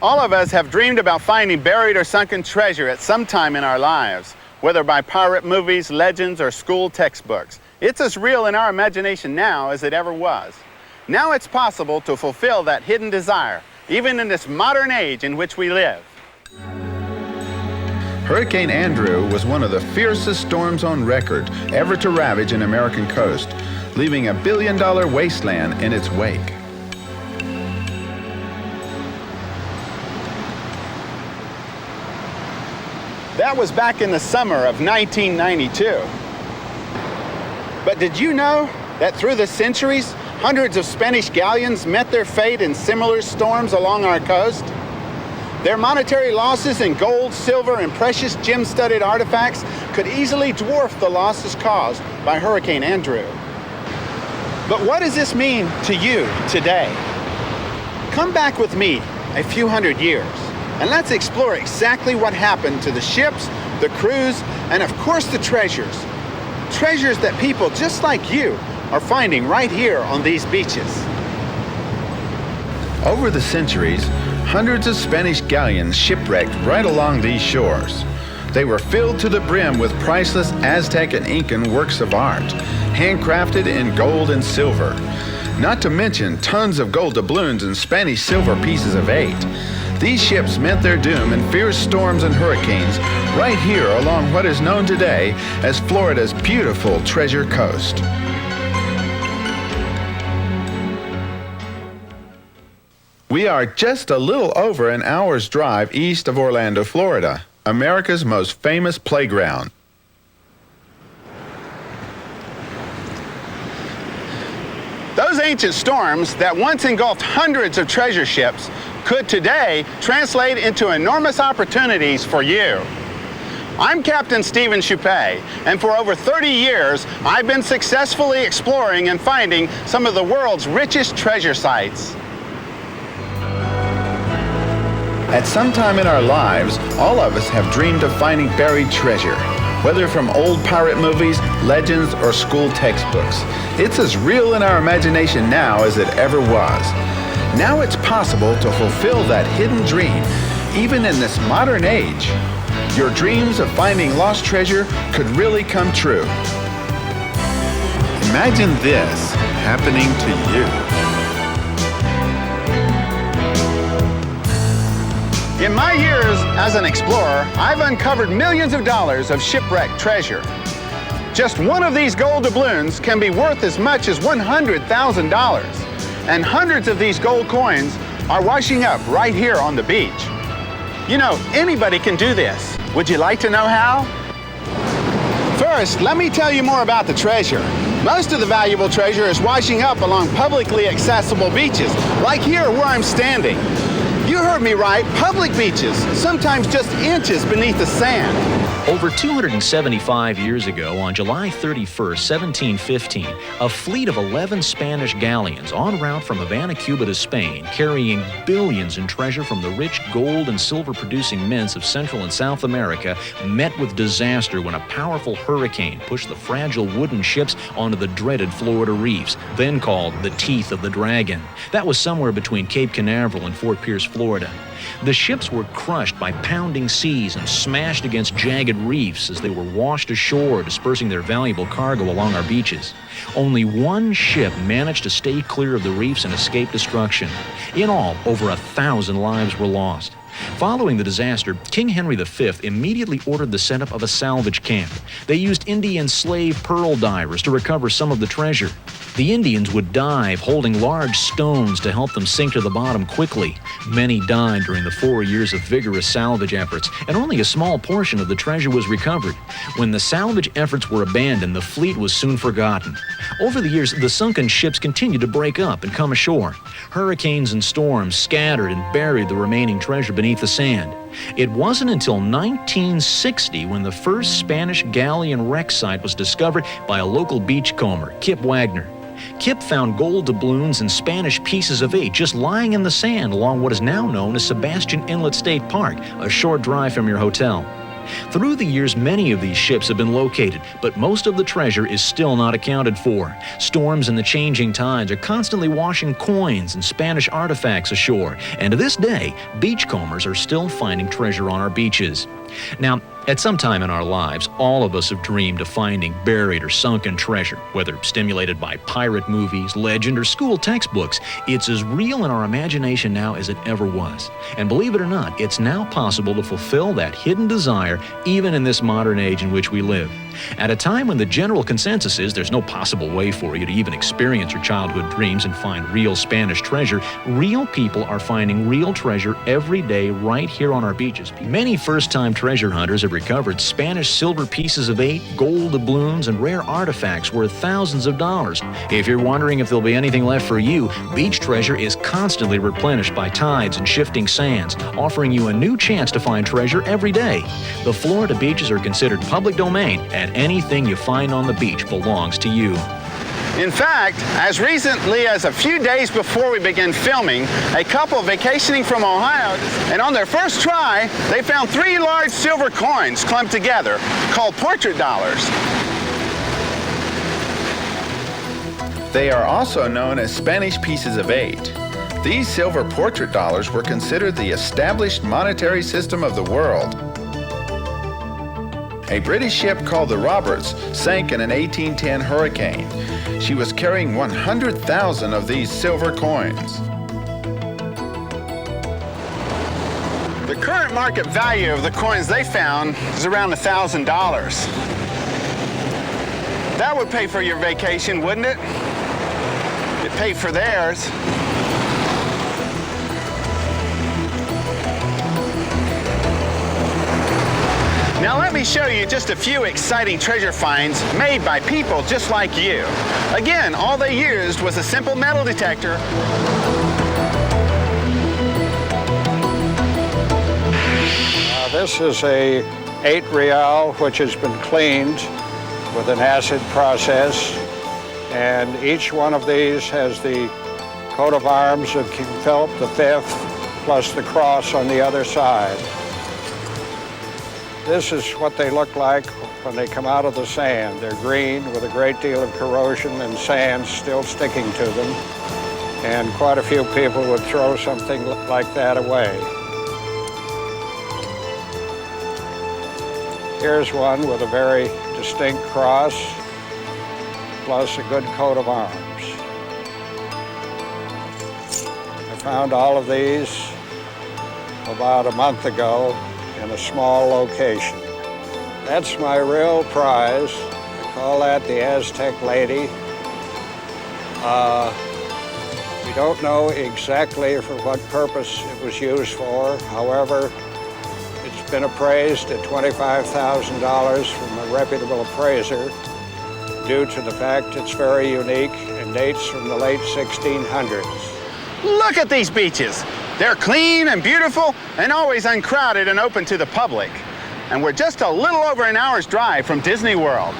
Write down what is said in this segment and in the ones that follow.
All of us have dreamed about finding buried or sunken treasure at some time in our lives, whether by pirate movies, legends, or school textbooks. It's as real in our imagination now as it ever was. Now it's possible to fulfill that hidden desire, even in this modern age in which we live. Hurricane Andrew was one of the fiercest storms on record ever to ravage an American coast, leaving a billion-dollar wasteland in its wake. That was back in the summer of 1992. But did you know that through the centuries, hundreds of Spanish galleons met their fate in similar storms along our coast? Their monetary losses in gold, silver, and precious gem-studded artifacts could easily dwarf the losses caused by Hurricane Andrew. But what does this mean to you today? Come back with me a few hundred years, and let's explore exactly what happened to the ships, the crews, and of course the treasures. Treasures that people just like you are finding right here on these beaches. Over the centuries, hundreds of Spanish galleons shipwrecked right along these shores. They were filled to the brim with priceless Aztec and Incan works of art, handcrafted in gold and silver. Not to mention tons of gold doubloons and Spanish silver pieces of 8. These ships met their doom in fierce storms and hurricanes right here along what is known today as Florida's beautiful Treasure Coast. We are just a little over an hour's drive east of Orlando, Florida, America's most famous playground. Those ancient storms that once engulfed hundreds of treasure ships could today translate into enormous opportunities for you. I'm Captain Stephen Shouppe, and for over 30 years, I've been successfully exploring and finding some of the world's richest treasure sites. At some time in our lives, all of us have dreamed of finding buried treasure, whether from old pirate movies, legends, or school textbooks. It's as real in our imagination now as it ever was. Now it's possible to fulfill that hidden dream, even in this modern age. Your dreams of finding lost treasure could really come true. Imagine this happening to you. In my years as an explorer, I've uncovered millions of dollars of shipwrecked treasure. Just one of these gold doubloons can be worth as much as $100,000. And hundreds of these gold coins are washing up right here on the beach. You know, anybody can do this. Would you like to know how? First, let me tell you more about the treasure. Most of the valuable treasure is washing up along publicly accessible beaches, like here where I'm standing. You heard me right, public beaches, sometimes just inches beneath the sand. Over 275 years ago, on July 31st, 1715, a fleet of 11 Spanish galleons en route from Havana, Cuba to Spain, carrying billions in treasure from the rich gold and silver-producing mints of Central and South America, met with disaster when a powerful hurricane pushed the fragile wooden ships onto the dreaded Florida reefs, then called the Teeth of the Dragon. That was somewhere between Cape Canaveral and Fort Pierce, Florida. The ships were crushed by pounding seas and smashed against jagged reefs as they were washed ashore, dispersing their valuable cargo along our beaches. Only one ship managed to stay clear of the reefs and escape destruction. In all, over 1,000 lives were lost. Following the disaster, King Henry V immediately ordered the setup of a salvage camp. They used Indian slave pearl divers to recover some of the treasure. The Indians would dive, holding large stones to help them sink to the bottom quickly. Many died during the 4 years of vigorous salvage efforts, and only a small portion of the treasure was recovered. When the salvage efforts were abandoned, the fleet was soon forgotten. Over the years, the sunken ships continued to break up and come ashore. Hurricanes and storms scattered and buried the remaining treasure beneath the sand. It wasn't until 1960 when the first Spanish galleon wreck site was discovered by a local beachcomber, Kip Wagner. Kip found gold doubloons and Spanish pieces of 8 just lying in the sand along what is now known as Sebastian Inlet State Park, a short drive from your hotel. Through the years, many of these ships have been located, but most of the treasure is still not accounted for. Storms and the changing tides are constantly washing coins and Spanish artifacts ashore, and to this day, beachcombers are still finding treasure on our beaches. Now, at some time in our lives, all of us have dreamed of finding buried or sunken treasure, whether stimulated by pirate movies, legend, or school textbooks. It's as real in our imagination now as it ever was. And believe it or not, it's now possible to fulfill that hidden desire even in this modern age in which we live. At a time when the general consensus is there's no possible way for you to even experience your childhood dreams and find real Spanish treasure, real people are finding real treasure every day right here on our beaches. Many first-time treasure hunters have recovered Spanish silver pieces of 8, gold doubloons, and rare artifacts worth thousands of dollars. If you're wondering if there'll be anything left for you, beach treasure is constantly replenished by tides and shifting sands, offering you a new chance to find treasure every day. The Florida beaches are considered public domain, and anything you find on the beach belongs to you. In fact, as recently as a few days before we began filming, a couple vacationing from Ohio, and on their first try, they found 3 large silver coins clumped together, called portrait dollars. They are also known as Spanish pieces of 8. These silver portrait dollars were considered the established monetary system of the world. A British ship called the Roberts sank in an 1810 hurricane. She was carrying 100,000 of these silver coins. The current market value of the coins they found is around $1,000. That would pay for your vacation, wouldn't it? It paid for theirs. Now let me show you just a few exciting treasure finds made by people just like you. Again, all they used was a simple metal detector. This is a 8 real which has been cleaned with an acid process, and each one of these has the coat of arms of King Philip V plus the cross on the other side. This is what they look like when they come out of the sand. They're green with a great deal of corrosion and sand still sticking to them. And quite a few people would throw something like that away. Here's one with a very distinct cross, plus a good coat of arms. I found all of these about a month ago in a small location. That's my real prize. I call that the Aztec Lady. We don't know exactly for what purpose it was used for. However, it's been appraised at $25,000 from a reputable appraiser due to the fact it's very unique and dates from the late 1600s. Look at these beaches. They're clean and beautiful and always uncrowded and open to the public. And we're just a little over an hour's drive from Disney World.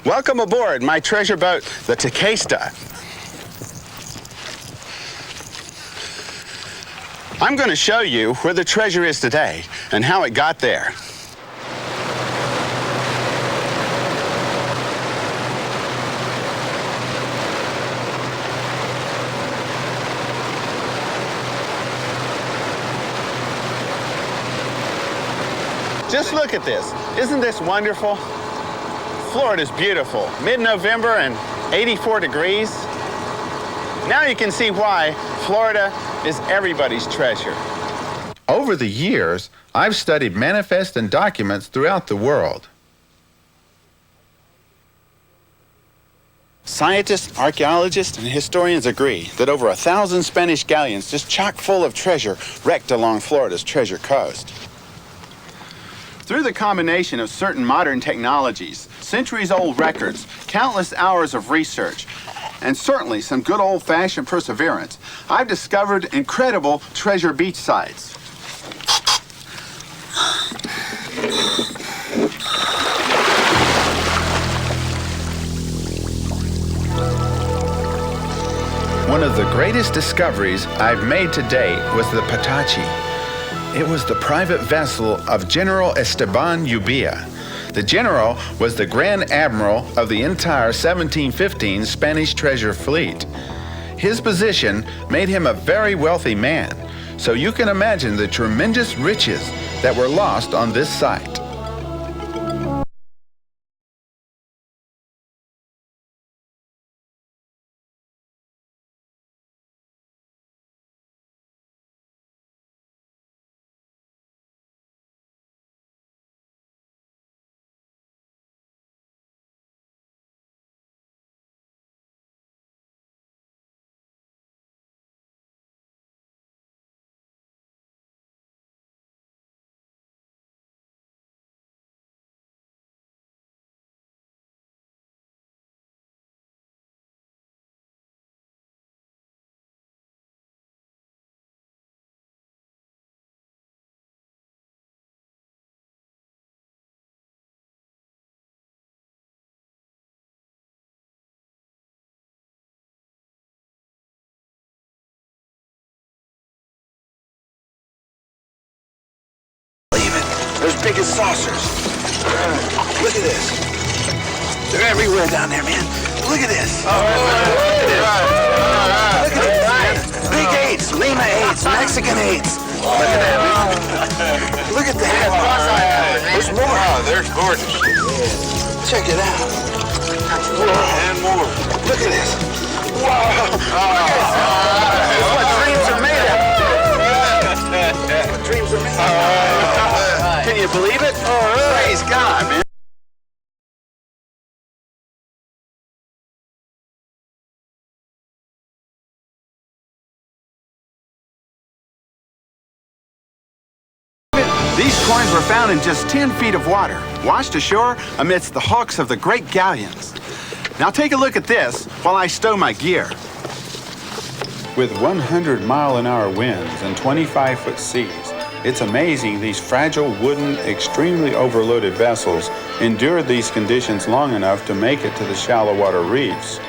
Welcome aboard my treasure boat, the detector. I'm going to show you where the treasure is today and how it got there. Just look at this. Isn't this wonderful? Florida's beautiful. Mid-November and 84 degrees. Now you can see why Florida is everybody's treasure. Over the years, I've studied manifests and documents throughout the world. Scientists, archaeologists, and historians agree that over 1,000 Spanish galleons just chock full of treasure wrecked along Florida's treasure coast. Through the combination of certain modern technologies, centuries-old records, countless hours of research, and certainly some good old-fashioned perseverance, I've discovered incredible treasure beach sites. One of the greatest discoveries I've made to date was the Patachi. It was the private vessel of General Esteban Ubilla. The general was the Grand Admiral of the entire 1715 Spanish treasure fleet. His position made him a very wealthy man, so you can imagine the tremendous riches that were lost on this site. There's big as saucers. Look at this. They're everywhere down there, man. Look at this. Look at this, man. Big 8s, Lima 8s, Mexican 8s. Look at that, man. Look at that. There's more. Oh, they're gorgeous. Check it out. And more. Look at this. Whoa. That's what dreams are made of. What dreams are made of. Can you believe it? Praise God, man. These coins were found in just 10 feet of water, washed ashore amidst the hulks of the great galleons. Now take a look at this while I stow my gear. With 100-mile-an-hour winds and 25-foot seas, it's amazing these fragile, wooden, extremely overloaded vessels endured these conditions long enough to make it to the shallow water reefs.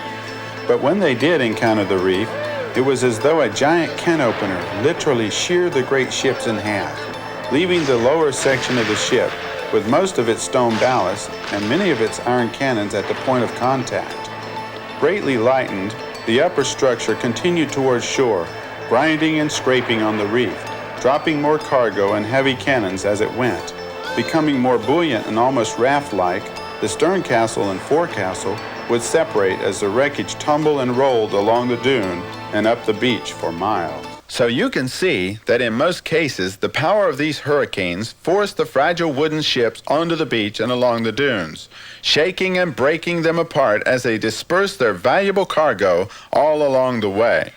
But when they did encounter the reef, it was as though a giant can opener literally sheared the great ships in half, leaving the lower section of the ship with most of its stone ballast and many of its iron cannons at the point of contact. Greatly lightened, the upper structure continued towards shore, grinding and scraping on the reef, dropping more cargo and heavy cannons as it went. Becoming more buoyant and almost raft-like, the stern castle and forecastle would separate as the wreckage tumbled and rolled along the dune and up the beach for miles. So you can see that in most cases, the power of these hurricanes forced the fragile wooden ships onto the beach and along the dunes, shaking and breaking them apart as they dispersed their valuable cargo all along the way.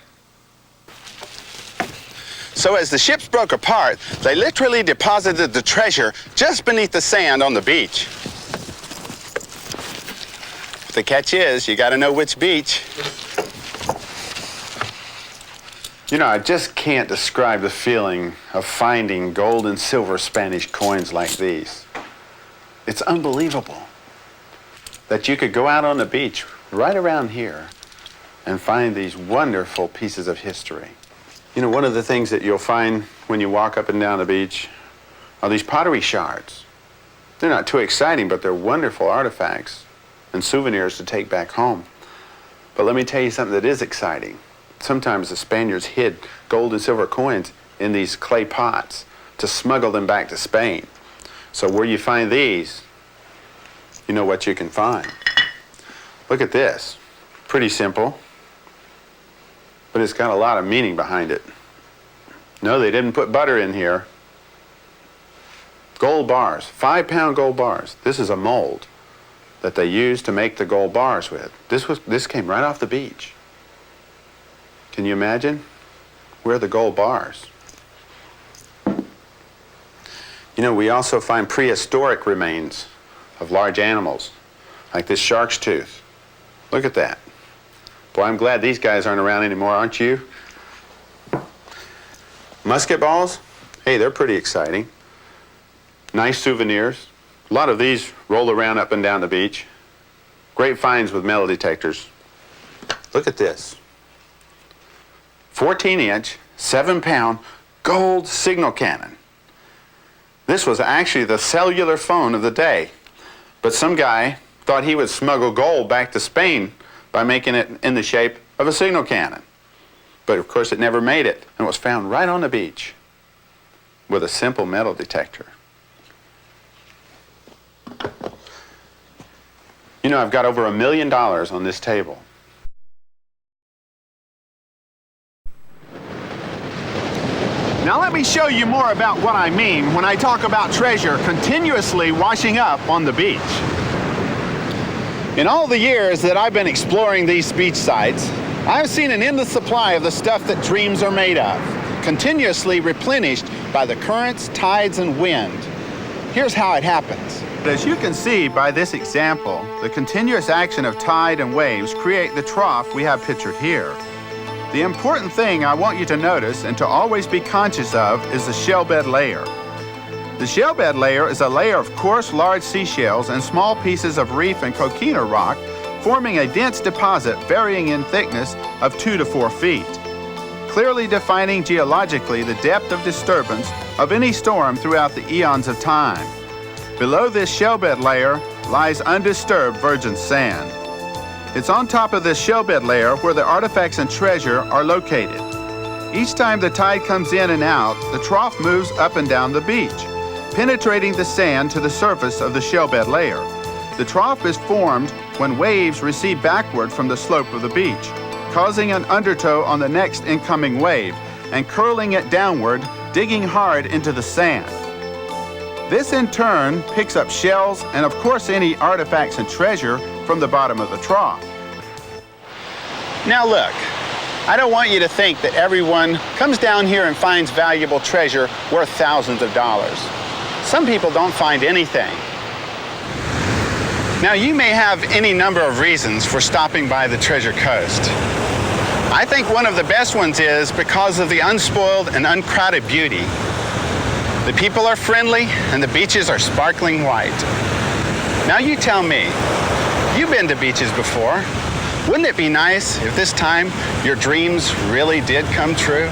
So as the ships broke apart, they literally deposited the treasure just beneath the sand on the beach. The catch is, you gotta know which beach. You know, I just can't describe the feeling of finding gold and silver Spanish coins like these. It's unbelievable that you could go out on the beach right around here and find these wonderful pieces of history. You know, one of the things that you'll find when you walk up and down the beach are these pottery shards. They're not too exciting, but they're wonderful artifacts and souvenirs to take back home. But let me tell you something that is exciting. Sometimes the Spaniards hid gold and silver coins in these clay pots to smuggle them back to Spain. So where you find these, you know what you can find. Look at this. Pretty simple, but it's got a lot of meaning behind it. No, they didn't put butter in here. Gold bars, 5-pound gold bars. This is a mold that they used to make the gold bars with. This came right off the beach. Can you imagine? Where are the gold bars? You know, we also find prehistoric remains of large animals, like this shark's tooth. Look at that. Boy, I'm glad these guys aren't around anymore, aren't you? Musket balls? Hey, they're pretty exciting. Nice souvenirs. A lot of these roll around up and down the beach. Great finds with metal detectors. Look at this. 14-inch, 7-pound gold signal cannon. This was actually the cellular phone of the day. But some guy thought he would smuggle gold back to Spain by making it in the shape of a signal cannon. But of course it never made it and was found right on the beach with a simple metal detector. You know, I've got over $1 million on this table. Now let me show you more about what I mean when I talk about treasure continuously washing up on the beach. In all the years that I've been exploring these beach sites, I've seen an endless supply of the stuff that dreams are made of, continuously replenished by the currents, tides, and wind. Here's how it happens. As you can see by this example, the continuous action of tide and waves create the trough we have pictured here. The important thing I want you to notice and to always be conscious of is the shellbed layer. The shellbed layer is a layer of coarse, large seashells and small pieces of reef and coquina rock, forming a dense deposit varying in thickness of 2 to 4 feet, clearly defining geologically the depth of disturbance of any storm throughout the eons of time. Below this shellbed layer lies undisturbed virgin sand. It's on top of this shellbed layer where the artifacts and treasure are located. Each time the tide comes in and out, the trough moves up and down the beach, penetrating the sand to the surface of the shellbed layer. The trough is formed when waves recede backward from the slope of the beach, causing an undertow on the next incoming wave and curling it downward, digging hard into the sand. This in turn picks up shells and of course any artifacts and treasure from the bottom of the trough. Now look, I don't want you to think that everyone comes down here and finds valuable treasure worth thousands of dollars. Some people don't find anything. Now you may have any number of reasons for stopping by the Treasure Coast. I think one of the best ones is because of the unspoiled and uncrowded beauty. The people are friendly and the beaches are sparkling white. Now you tell me, you've been to beaches before. Wouldn't it be nice if this time your dreams really did come true?